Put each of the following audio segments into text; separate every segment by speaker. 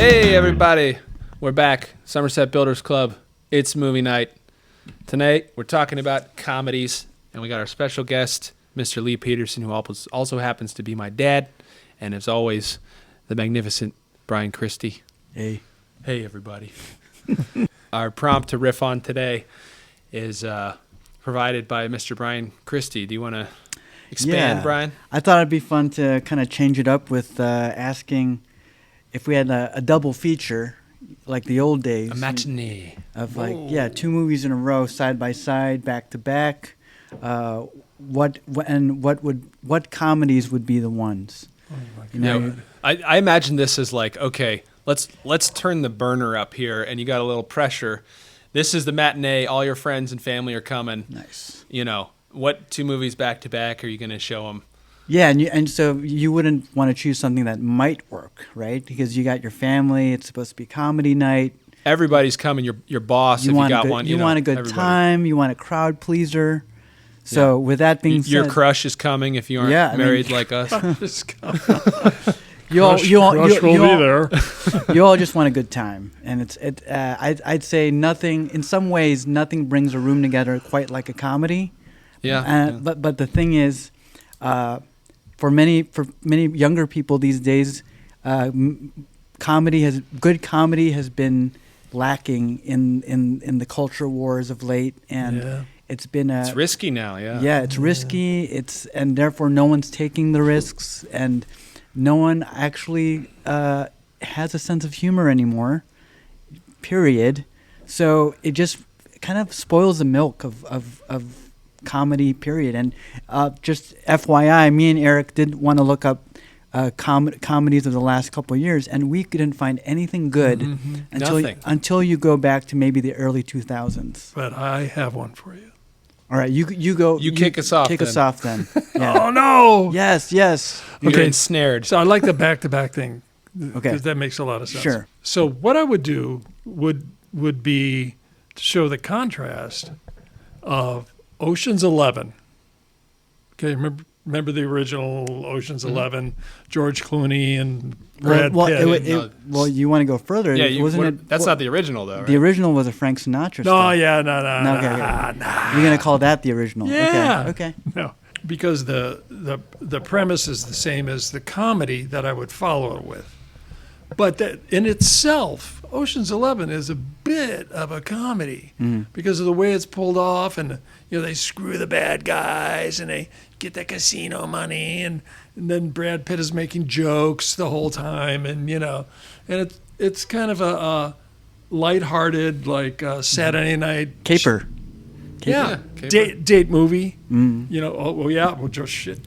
Speaker 1: Hey everybody, we're back. Somerset Builders Club. It's movie night. Tonight we're talking about comedies, and we got our special guest, Mr. Lee Peterson, who also happens to be my dad, and as always, the magnificent Brian Christie.
Speaker 2: Hey
Speaker 1: everybody. Our prompt to riff on today is provided by Mr. Brian Christie. Do you want to expand, Brian?
Speaker 2: I thought it'd be fun to kind of change it up with asking if we had a double feature, like the old days.
Speaker 1: A matinee.
Speaker 2: Of two movies in a row, side by side, back to back. What comedies would be the ones?
Speaker 3: Oh my God.
Speaker 2: You know,
Speaker 1: I imagine this as like, okay, let's turn the burner up here, and you got a little pressure. This is the matinee. All your friends and family are coming.
Speaker 2: Nice.
Speaker 1: You know, what two movies back to back are you going to show them?
Speaker 2: Yeah, and so you wouldn't want to choose something that might work, right? Because you got your family. It's supposed to be comedy night.
Speaker 1: Everybody's coming. Your boss, if you got one.
Speaker 2: You want a good time. You want a crowd pleaser. So with that being said,
Speaker 1: your crush is coming if you aren't married like us.
Speaker 2: You all
Speaker 3: will be there.
Speaker 2: You all just want a good time, and I'd say nothing. In some ways, nothing brings a room together quite like a comedy.
Speaker 1: Yeah.
Speaker 2: But the thing is, for many younger people these days, good comedy has been lacking in the culture wars of late, and it's been
Speaker 1: it's risky now.
Speaker 2: Yeah, it's risky. And therefore no one's taking the risks, and no one actually has a sense of humor anymore. Period. So it just kind of spoils the milk of comedy, period. And just FYI, me and Eric did want to look up comedies of the last couple of years, and we couldn't find anything good until you go back to maybe the early 2000s.
Speaker 3: But I have one for you.
Speaker 2: All right, you go.
Speaker 1: You kick us off.
Speaker 2: Kick us off then. Yeah.
Speaker 3: Oh no!
Speaker 2: Yes.
Speaker 1: You're ensnared.
Speaker 3: So I like the back-to-back thing.
Speaker 2: Okay.
Speaker 3: Because that makes a lot of sense.
Speaker 2: Sure.
Speaker 3: So what I would do would be to show the contrast of Ocean's 11. Okay, remember the original Ocean's 11, George Clooney and Brad Pitt.
Speaker 2: You want to go further?
Speaker 1: Yeah, that's not the original though. Right?
Speaker 2: The original was a Frank Sinatra.
Speaker 3: No,
Speaker 2: Okay. You're gonna call that the original?
Speaker 3: Yeah.
Speaker 2: Okay.
Speaker 3: No, because the premise is the same as the comedy that I would follow it with, but that in itself, Ocean's 11 is a bit of a comedy because of the way it's pulled off, and they screw the bad guys and they get the casino money, and then Brad Pitt is making jokes the whole time, and it's kind of a lighthearted, like Saturday night
Speaker 2: caper.
Speaker 3: Yeah,
Speaker 1: caper.
Speaker 3: Date movie. George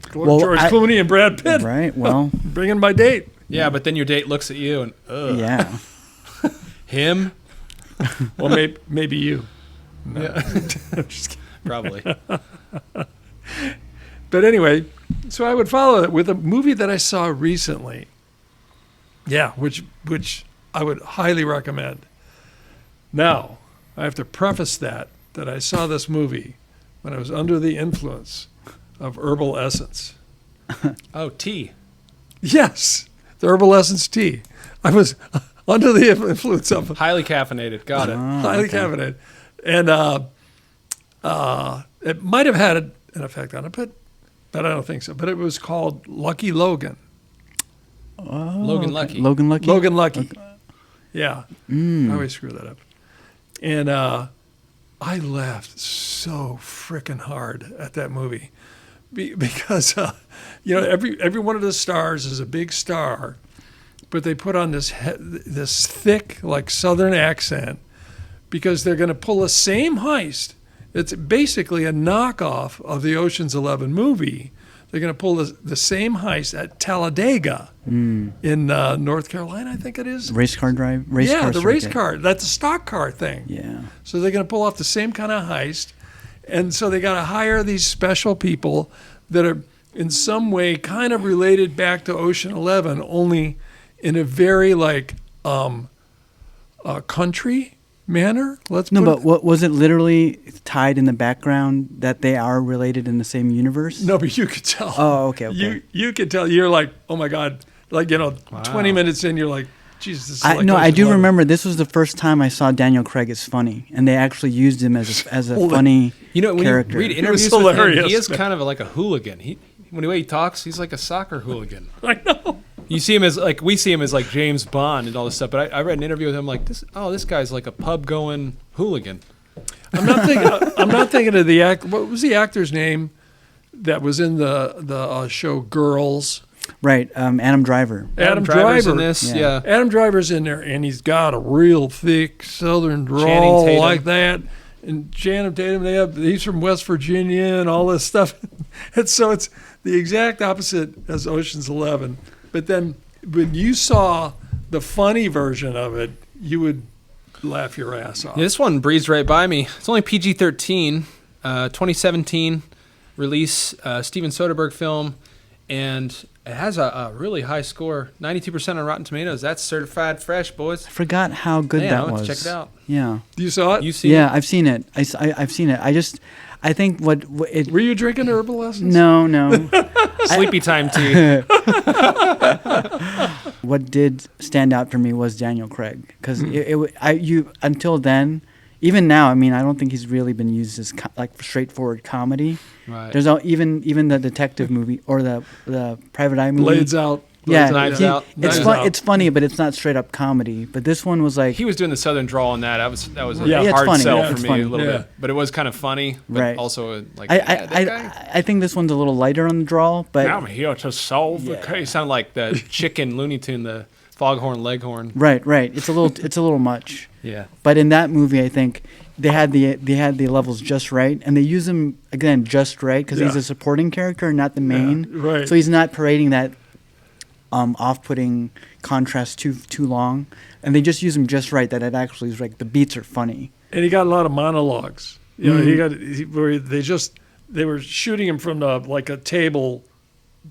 Speaker 3: Clooney and Brad Pitt.
Speaker 2: Right. Well,
Speaker 3: bringing my date.
Speaker 1: Yeah, but then your date looks at you and
Speaker 2: yeah.
Speaker 1: Him?
Speaker 3: Well, maybe you.
Speaker 1: No. Yeah. Just kidding. Probably.
Speaker 3: But anyway, so I would follow it with a movie that I saw recently. Yeah, which I would highly recommend. Now, I have to preface that I saw this movie when I was under the influence of herbal essence.
Speaker 1: Oh, tea.
Speaker 3: Yes, the herbal essence tea. I was under the influence of
Speaker 1: highly caffeinated. Got it.
Speaker 3: Highly caffeinated, and it might have had an effect on it, but I don't think so. But it was called Lucky Logan.
Speaker 2: Oh,
Speaker 1: Logan Lucky.
Speaker 2: Logan Lucky.
Speaker 3: Logan Lucky. Yeah, I always screw that up. And I laughed so freaking hard at that movie because every one of the stars is a big star, but they put on this thick, like, Southern accent because they're going to pull the same heist. It's basically a knockoff of the Ocean's 11 movie. They're going to pull the same heist at Talladega in North Carolina, I think it is.
Speaker 2: Race car.
Speaker 3: Race car. That's a stock car thing.
Speaker 2: Yeah.
Speaker 3: So they're going to pull off the same kind of heist. And so they got to hire these special people that are in some way kind of related back to Ocean 11, only in a very country manner.
Speaker 2: But what was it literally tied in the background that they are related in the same universe?
Speaker 3: No, but you could tell.
Speaker 2: Oh, okay.
Speaker 3: You could tell. You're like, oh my God, 20 minutes in, you're like, Jesus. This is
Speaker 2: I
Speaker 3: like
Speaker 2: no, I
Speaker 3: Ocean's
Speaker 2: do
Speaker 3: 11.
Speaker 2: remember this was the first time I saw Daniel Craig as funny, and they actually used him as a funny
Speaker 1: You know, when
Speaker 2: character.
Speaker 1: you read
Speaker 3: was
Speaker 1: interviews with him,
Speaker 3: hilarious,
Speaker 1: he is
Speaker 3: man.
Speaker 1: kind of like a hooligan. When the way he talks, he's like a soccer hooligan.
Speaker 3: I know.
Speaker 1: You see him as like we see him as like James Bond and all this stuff. But I read an interview with him like this guy's like a pub going hooligan.
Speaker 3: I'm not thinking of the act. What was the actor's name that was in the show Girls?
Speaker 2: Right, Adam Driver.
Speaker 3: Adam
Speaker 1: Driver's
Speaker 3: Driver.
Speaker 1: in this,
Speaker 2: Yeah.
Speaker 1: yeah.
Speaker 3: Adam Driver's in there, and he's got a real thick Southern
Speaker 1: Channing
Speaker 3: drawl
Speaker 1: Tatum.
Speaker 3: like that. And Channing Tatum, he's from West Virginia and all this stuff. And so it's the exact opposite as Ocean's 11. But then when you saw the funny version of it, you would laugh your ass off.
Speaker 1: Yeah, this one breezed right by me. It's only PG-13, 2017 release, Steven Soderbergh film, and it has a really high score, 92% on Rotten Tomatoes. That's certified fresh, boys.
Speaker 2: I forgot how good
Speaker 1: Man,
Speaker 2: that
Speaker 1: I'll have
Speaker 2: was.
Speaker 1: to check it out.
Speaker 2: Yeah,
Speaker 3: You saw it?
Speaker 1: You see
Speaker 2: yeah,
Speaker 1: it?
Speaker 2: I've seen it. I've seen it. I think what it.
Speaker 3: Were you drinking herbal lessons?
Speaker 2: No.
Speaker 1: Sleepy time tea.
Speaker 2: What did stand out for me was Daniel Craig, because until then, even now, I mean, I don't think he's really been used as like straightforward comedy.
Speaker 1: Right.
Speaker 2: There's even the detective movie or the Private Eye movie.
Speaker 3: Blades Out.
Speaker 2: Yeah,
Speaker 1: Knives
Speaker 2: he-
Speaker 1: Out.
Speaker 2: It's
Speaker 3: Knives
Speaker 2: fun,
Speaker 3: Out.
Speaker 2: it's funny, but it's not straight up comedy. But this one was like
Speaker 1: He was doing the Southern drawl in that. That was a
Speaker 3: Yeah. Yeah,
Speaker 2: it's
Speaker 1: hard
Speaker 2: funny.
Speaker 1: sell
Speaker 2: Yeah,
Speaker 1: for
Speaker 2: it's
Speaker 1: me
Speaker 2: funny.
Speaker 1: a little
Speaker 3: Yeah.
Speaker 1: bit. But it was kind of funny, but
Speaker 2: Right.
Speaker 1: also like,
Speaker 2: I,
Speaker 1: yeah, that guy.
Speaker 2: I think this one's a little lighter on the draw, but
Speaker 1: I'm here to solve the
Speaker 2: Yeah.
Speaker 1: case. Sound like the chicken Looney Tune, the Foghorn Leghorn.
Speaker 2: right. It's a little much.
Speaker 1: Yeah.
Speaker 2: But in that movie, I think they had the levels just right, and they use him again just right because he's
Speaker 3: Yeah.
Speaker 2: a supporting character, not the main.
Speaker 3: right.
Speaker 2: So he's not parading that off-putting contrast too long, and they just use him just right. That it actually is like the beats are funny.
Speaker 3: And he got a lot of monologues. You know, where they were shooting him from like a table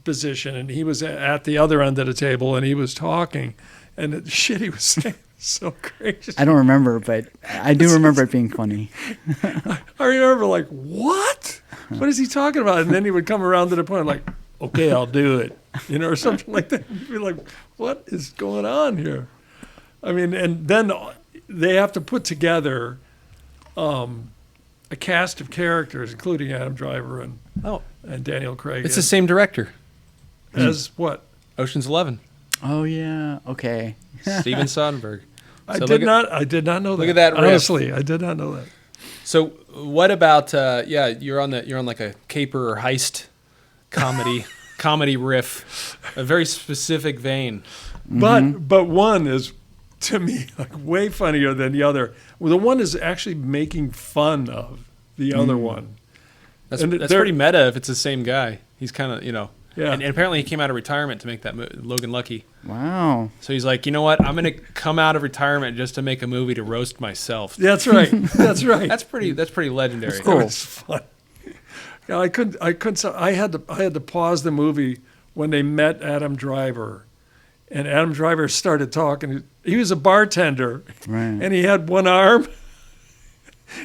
Speaker 3: position, and he was at the other end of the table, and he was talking, and the shit he was saying was so crazy.
Speaker 2: I don't remember, but I do remember it being funny.
Speaker 3: I remember like, what? What is he talking about? And then he would come around to the point like, okay, I'll do it, you know, or something like that. You'd be like, what is going on here? I mean, and then they have to put together a cast of characters, including Adam Driver and Daniel Craig.
Speaker 1: It's the same director.
Speaker 3: as what?
Speaker 1: Ocean's 11.
Speaker 2: Oh yeah, okay.
Speaker 1: Steven Soderbergh.
Speaker 3: I
Speaker 1: So
Speaker 3: did
Speaker 1: look
Speaker 3: not know that.
Speaker 1: look at that riff.
Speaker 3: Honestly, I did not know that.
Speaker 1: So what about you're on like a caper or heist comedy riff, a very specific vein.
Speaker 3: But one is, to me, like way funnier than the other. Well, the one is actually making fun of the other one.
Speaker 1: That's
Speaker 3: And
Speaker 1: that's
Speaker 3: they're-
Speaker 1: pretty meta if it's the same guy. He's kind of
Speaker 3: Yeah.
Speaker 1: and apparently he came out of retirement to make that Logan Lucky.
Speaker 2: Wow.
Speaker 1: So he's like, you know what? I'm gonna come out of retirement just to make a movie to roast myself.
Speaker 3: That's right. That's right.
Speaker 1: That's pretty legendary.
Speaker 2: cool.
Speaker 3: It was fun. Yeah, I couldn't. I had to pause the movie when they met Adam Driver, and Adam Driver started talking. He was a bartender,
Speaker 2: Right.
Speaker 3: and he had one arm,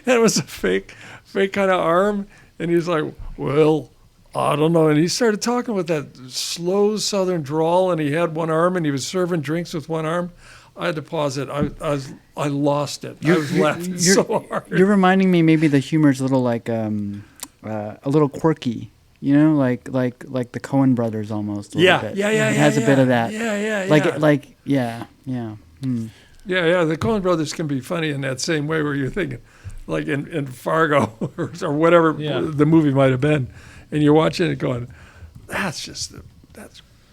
Speaker 3: and it was a fake kind of arm, and he was like, "Well, I don't know," and he started talking with that slow Southern drawl, and he had one arm, and he was serving drinks with one arm. I had to pause it. I lost it. I was laughing so hard.
Speaker 2: You're reminding me maybe the humor's a little like a little quirky, you know, like the Coen brothers almost. A little bit.
Speaker 3: Yeah.
Speaker 2: It has a bit of that.
Speaker 3: Yeah.
Speaker 2: Yeah.
Speaker 3: Yeah. The Coen brothers can be funny in that same way where you're thinking, like in Fargo or whatever
Speaker 1: Yeah.
Speaker 3: the movie might have been, and you're watching it going, that's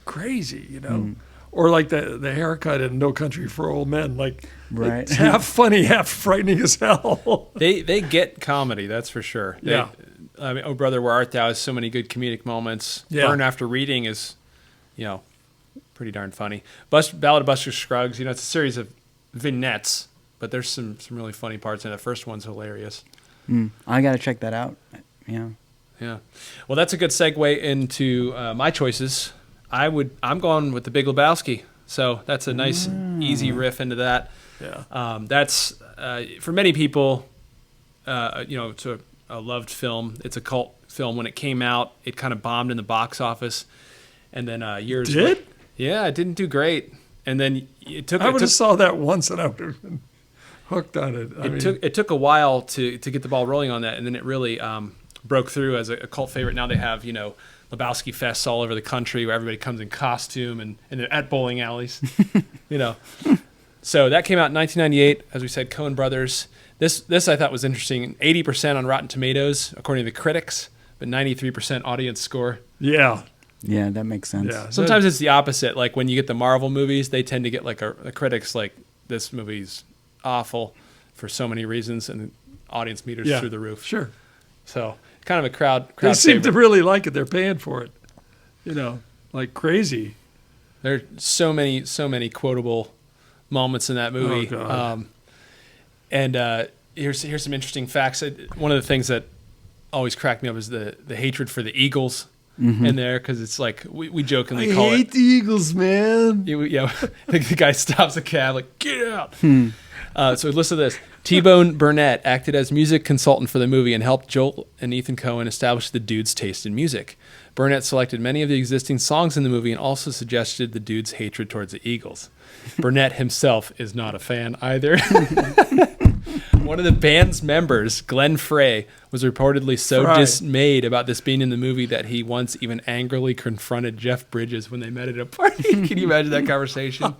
Speaker 3: crazy, you know? Or like the haircut in No Country for Old Men, like
Speaker 2: Right.
Speaker 3: it's half funny, half frightening as hell.
Speaker 1: They get comedy, that's for sure.
Speaker 3: Yeah.
Speaker 1: I mean, Oh Brother, Where Art Thou has so many good comedic moments.
Speaker 3: Yeah.
Speaker 1: Burn After Reading is, pretty darn funny. Ballad of Buster Scruggs, it's a series of vignettes, but there's some really funny parts in it. The first one's hilarious.
Speaker 2: I gotta check that out. Yeah.
Speaker 1: Yeah. Well, that's a good segue into my choices. I'm going with The Big Lebowski. So that's a nice, easy riff into that.
Speaker 3: Yeah.
Speaker 1: That's for many people, it's a loved film. It's a cult film. When it came out, it kind of bombed in the box office, and then years.
Speaker 3: Did?
Speaker 1: Yeah, it didn't do great. and then it took.
Speaker 3: I would have saw that once, and I would have been hooked on it.
Speaker 1: It took a while to get the ball rolling on that, and then it really broke through as a cult favorite. Now they have Lebowski fests all over the country where everybody comes in costume and they're at bowling alleys. So that came out in 1998, as we said, Coen Brothers. This I thought was interesting. 80% on Rotten Tomatoes, according to the critics, but 93% audience score.
Speaker 3: Yeah.
Speaker 2: Yeah, that makes sense.
Speaker 3: Yeah.
Speaker 1: Sometimes it's the opposite. Like when you get the Marvel movies, they tend to get like the critics like, this movie's awful for so many reasons, and audience meters through the roof.
Speaker 3: Sure.
Speaker 1: So kind of a crowd
Speaker 3: They seem to
Speaker 1: favorite.
Speaker 3: really like it. They're paying for it, like crazy.
Speaker 1: There are so many quotable moments in that movie.
Speaker 3: Oh, God.
Speaker 1: And here's some interesting facts. One of the things that always cracked me up is the hatred for the Eagles in there, because it's like we jokingly call it.
Speaker 3: I hate the Eagles, man.
Speaker 1: Yeah, the guy stops a cab like, get out. So listen to this. T-Bone Burnett acted as music consultant for the movie and helped Joel and Ethan Coen establish the dude's taste in music. Burnett selected many of the existing songs in the movie and also suggested the dude's hatred towards the Eagles. Burnett himself is not a fan either. One of the band's members, Glenn Frey, was reportedly so dismayed about this being in the movie that he once even angrily confronted Jeff Bridges when they met at a party. Can you imagine that conversation?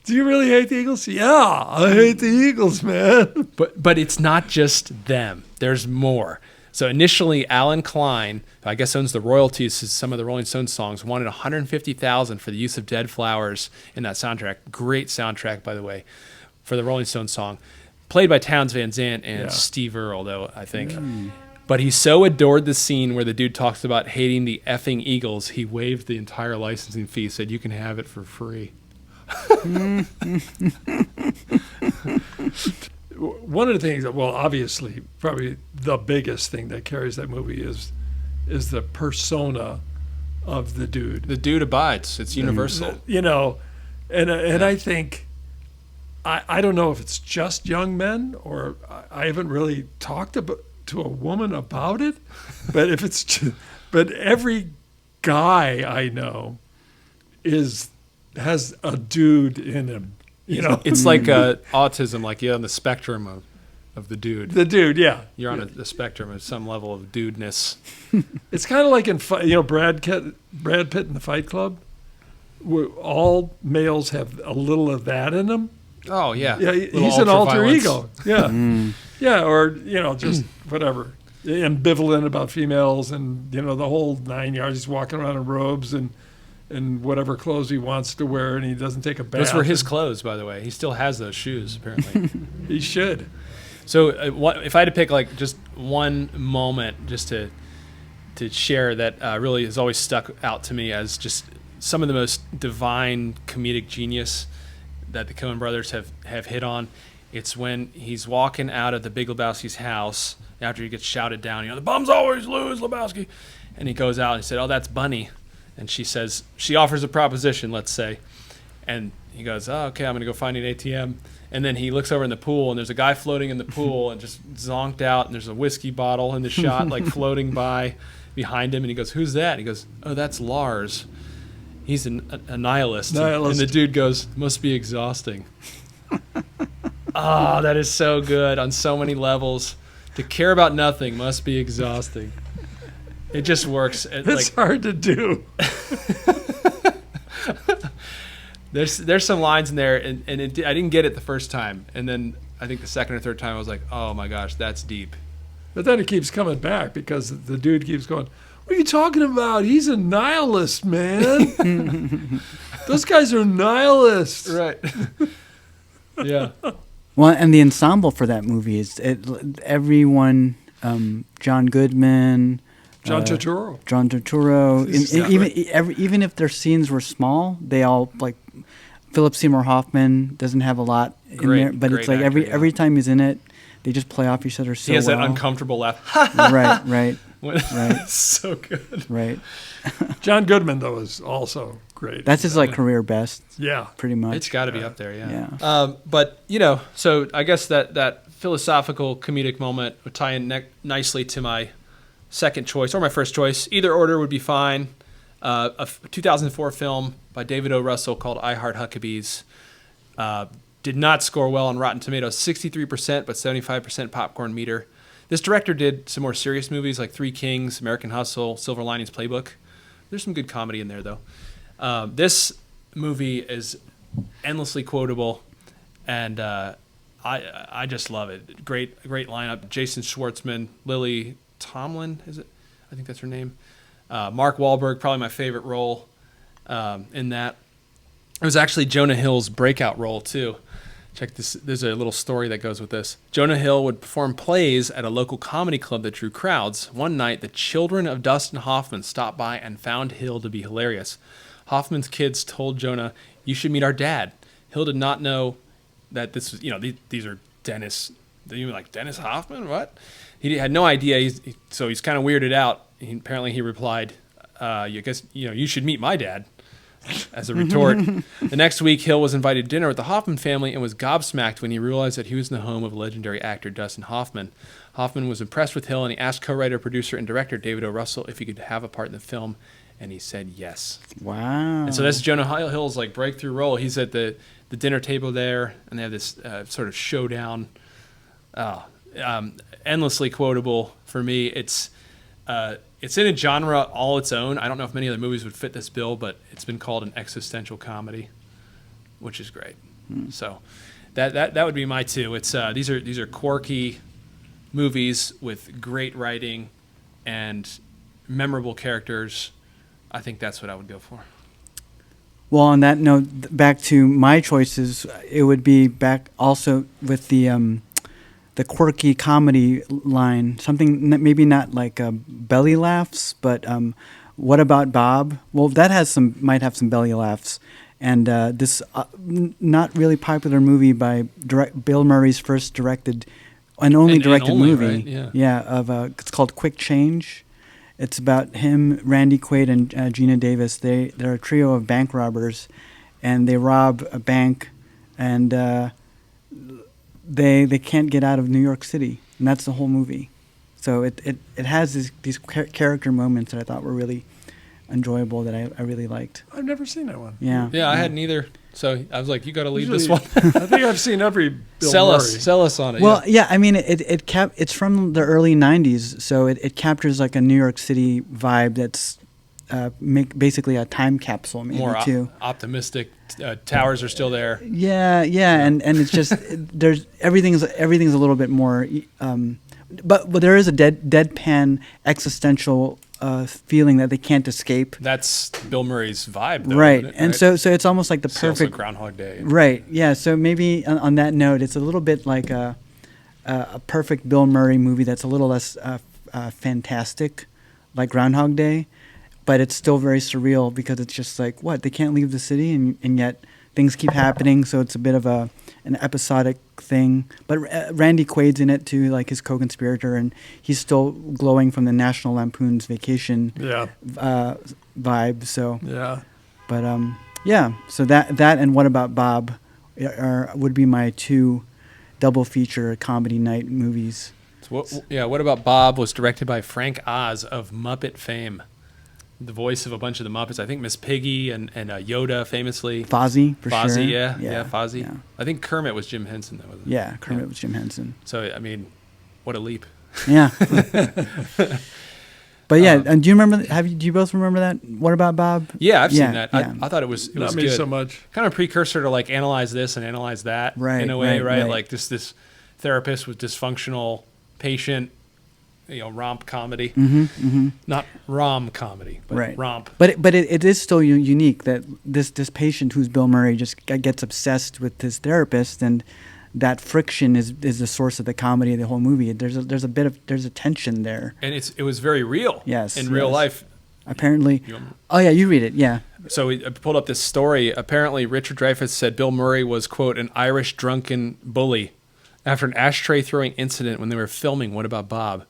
Speaker 3: Do you really hate the Eagles? Yeah, I hate the Eagles, man.
Speaker 1: But it's not just them. There's more. So initially, Alan Klein, who I guess owns the royalties to some of the Rolling Stones songs, wanted $150,000 for the use of Dead Flowers in that soundtrack. Great soundtrack, by the way, for the Rolling Stones song, played by Townes Van Zandt and Steve Earle, though, I think. But he so adored the scene where the dude talks about hating the effing Eagles, he waived the entire licensing fee, said you can have it for free.
Speaker 3: One of the things that, well, obviously, probably the biggest thing that carries that movie is the persona of the dude.
Speaker 1: The dude abides. It's universal.
Speaker 3: And I think, I don't know if it's just young men, or I haven't really talked to a woman about it, but if it's but every guy I know has a dude in him.
Speaker 1: It's like autism, like you're on the spectrum of the dude.
Speaker 3: The dude, yeah.
Speaker 1: You're on the spectrum of some level of dudeness.
Speaker 3: It's kind of like in Brad Pitt in the Fight Club. Where all males have a little of that in them.
Speaker 1: Oh yeah,
Speaker 3: yeah. He's an alter ego. Yeah, yeah, or just whatever, ambivalent about females, and the whole 9 yards. He's walking around in robes and whatever clothes he wants to wear, and he doesn't take a bath.
Speaker 1: Those were his clothes, by the way. He still has those shoes, apparently.
Speaker 3: He should.
Speaker 1: So, if I had to pick like just one moment, just to share that really has always stuck out to me as just some of the most divine comedic genius that the Coen brothers have hit on. It's when he's walking out of the Big Lebowski's house after he gets shouted down. The bums always lose, Lebowski, and he goes out and he said, "Oh, that's Bunny." And she offers a proposition, let's say. And he goes, "Oh, okay, I'm going to go find an ATM." And then he looks over in the pool, and there's a guy floating in the pool and just zonked out, and there's a whiskey bottle in the shot, like floating by behind him. And he goes, "Who's that?" And he goes, "Oh, that's Lars. He's a nihilist." And the dude goes, "Must be exhausting." Oh, that is so good on so many levels. To care about nothing must be exhausting. It just works.
Speaker 3: It's hard to do.
Speaker 1: There's some lines in there, and I didn't get it the first time, and then I think the second or third time I was like, oh my gosh, that's deep.
Speaker 3: But then it keeps coming back because the dude keeps going, "What are you talking about? He's a nihilist, man. Those guys are nihilists."
Speaker 1: Right. Yeah.
Speaker 2: Well, and the ensemble for that movie is everyone, John Goodman,
Speaker 3: John Turturro.
Speaker 2: Even if their scenes were small, they all like Philip Seymour Hoffman doesn't have a lot in there, but it's like
Speaker 1: actor,
Speaker 2: every time he's in it, they just play off each other so well.
Speaker 1: He has that uncomfortable laugh.
Speaker 2: Right.
Speaker 1: So good.
Speaker 2: Right.
Speaker 3: John Goodman though is also great.
Speaker 2: That's his career best.
Speaker 3: Yeah,
Speaker 2: pretty much.
Speaker 1: It's got to be up there. Yeah. But so I guess that philosophical comedic moment would tie in nicely to my second choice or my first choice. Either order would be fine. A 2004 film by David O. Russell called I Heart Huckabees. Did not score well on Rotten Tomatoes, 63%, but 75% popcorn meter. This director did some more serious movies like Three Kings, American Hustle, Silver Linings Playbook. There's some good comedy in there, though. This movie is endlessly quotable, and I just love it. Great lineup. Jason Schwartzman, Lily Tomlin, is it? I think that's her name. Mark Wahlberg, probably my favorite role in that. It was actually Jonah Hill's breakout role, too. Check this. There's a little story that goes with this. Jonah Hill would perform plays at a local comedy club that drew crowds. One night, the children of Dustin Hoffman stopped by and found Hill to be hilarious. Hoffman's kids told Jonah, "You should meet our dad." Hill did not know that this was, these are Dennis. You mean like Dennis Hoffman? What? He had no idea. So he's kind of weirded out. Apparently, he replied, "I guess you should meet my dad." As a retort. The next week, Hill was invited to dinner with the Hoffman family and was gobsmacked when he realized that he was in the home of legendary actor Dustin Hoffman. Hoffman was impressed with Hill, and he asked co-writer, producer, and director David O. Russell if he could have a part in the film, and he said yes.
Speaker 2: Wow.
Speaker 1: And so that's Jonah Hill's like breakthrough role. He's at the dinner table there, and they have this sort of showdown. Endlessly quotable for me. It's in a genre all its own. I don't know if many other movies would fit this bill, but it's been called an existential comedy, which is great. So that would be my two. It's these are quirky movies with great writing and memorable characters. I think that's what I would go for.
Speaker 2: Well, on that note, back to my choices, it would be back also with the quirky comedy line, something maybe not like belly laughs, but What About Bob? Well, that might have some belly laughs. And this not really popular movie by Bill Murray's first directed and only directed movie. Right? It's called Quick Change. It's about him, Randy Quaid, and Gina Davis. They're a trio of bank robbers, and they rob a bank, and they can't get out of New York City, and that's the whole movie. So it has these character moments that I thought were really enjoyable, that I really liked.
Speaker 3: I've never seen that one.
Speaker 2: Yeah,
Speaker 1: I hadn't either. So I was like, you got to lead this one.
Speaker 3: I think I've seen every Bill Murray.
Speaker 1: Sell us on it.
Speaker 2: Well, yeah, I mean, it's from the early '90s, so it captures like a New York City vibe that's basically a time capsule, maybe
Speaker 1: more
Speaker 2: too.
Speaker 1: Optimistic. Towers are still there.
Speaker 2: Yeah, and it's just everything's a little bit more, but there is a deadpan existential feeling that they can't escape.
Speaker 1: That's Bill Murray's vibe, though,
Speaker 2: right?
Speaker 1: Right?
Speaker 2: And so it's almost like the
Speaker 1: It's also
Speaker 2: perfect
Speaker 1: Groundhog Day.
Speaker 2: Right. Yeah. So maybe on that note, it's a little bit like a perfect Bill Murray movie that's a little less fantastic, like Groundhog Day, but it's still very surreal because it's just like, what, they can't leave the city, and yet things keep happening. So it's a bit of an episodic thing. But Randy Quaid's in it too, like his co-conspirator, and he's still glowing from the National Lampoon's Vacation vibe. So but so that and What About Bob would be my two double feature comedy night movies.
Speaker 1: So What About Bob was directed by Frank Oz of Muppet fame. The voice of a bunch of the Muppets. I think Miss Piggy and Yoda famously.
Speaker 2: Fozzie, for
Speaker 1: Fozzie,
Speaker 2: sure.
Speaker 1: yeah, Fozzie.
Speaker 2: Yeah.
Speaker 1: I think Kermit was Jim Henson, though. Wasn't it?
Speaker 2: Yeah, Kermit was Jim Henson.
Speaker 1: So, I mean, what a leap.
Speaker 2: Yeah. But yeah, and do you remember? Do you both remember that? What About Bob?
Speaker 1: Yeah, I've seen that.
Speaker 2: Yeah.
Speaker 1: I thought it was
Speaker 3: Not me
Speaker 1: good.
Speaker 3: so much.
Speaker 1: Kind of precursor to like Analyze This and Analyze That,
Speaker 2: Right,
Speaker 1: in a way,
Speaker 2: right.
Speaker 1: Like this therapist with dysfunctional patient, romp comedy. Not rom comedy, but
Speaker 2: Right.
Speaker 1: romp.
Speaker 2: But it is still unique that this patient who's Bill Murray just gets obsessed with his therapist, and that friction is the source of the comedy of the whole movie. There's a tension there.
Speaker 1: And it was very real.
Speaker 2: Yes,
Speaker 1: in real life.
Speaker 2: Apparently.
Speaker 1: You want-
Speaker 2: Oh yeah, you read it. Yeah.
Speaker 1: So I pulled up this story. Apparently, Richard Dreyfuss said Bill Murray was, quote, an Irish drunken bully after an ashtray throwing incident when they were filming What About Bob?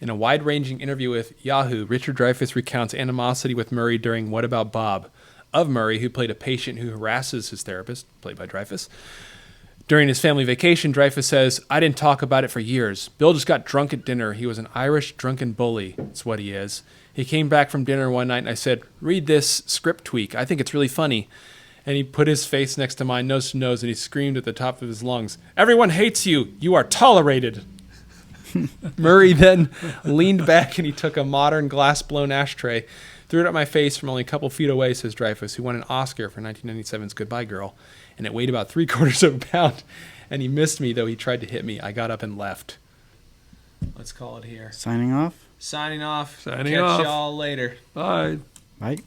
Speaker 1: In a wide-ranging interview with Yahoo, Richard Dreyfuss recounts animosity with Murray during What About Bob? Of Murray, who played a patient who harasses his therapist, played by Dreyfuss. During his family vacation, Dreyfuss says, I didn't talk about it for years. Bill just got drunk at dinner. He was an Irish drunken bully. That's what he is. He came back from dinner one night and I said, "Read this script tweak. I think it's really funny." And he put his face next to mine, nose to nose, and he screamed at the top of his lungs, "Everyone hates you. You are tolerated." Murray then leaned back and he took a modern glass-blown ashtray, threw it at my face from only a couple feet away, says Dreyfuss, who won an Oscar for 1997's Goodbye Girl, and it weighed about 3/4 of a pound. And he missed me, though he tried to hit me. I got up and left. Let's call it here.
Speaker 2: Signing off.
Speaker 1: Signing off.
Speaker 3: Signing
Speaker 1: Catch
Speaker 3: off.
Speaker 1: y'all later.
Speaker 3: Bye.
Speaker 2: Bye.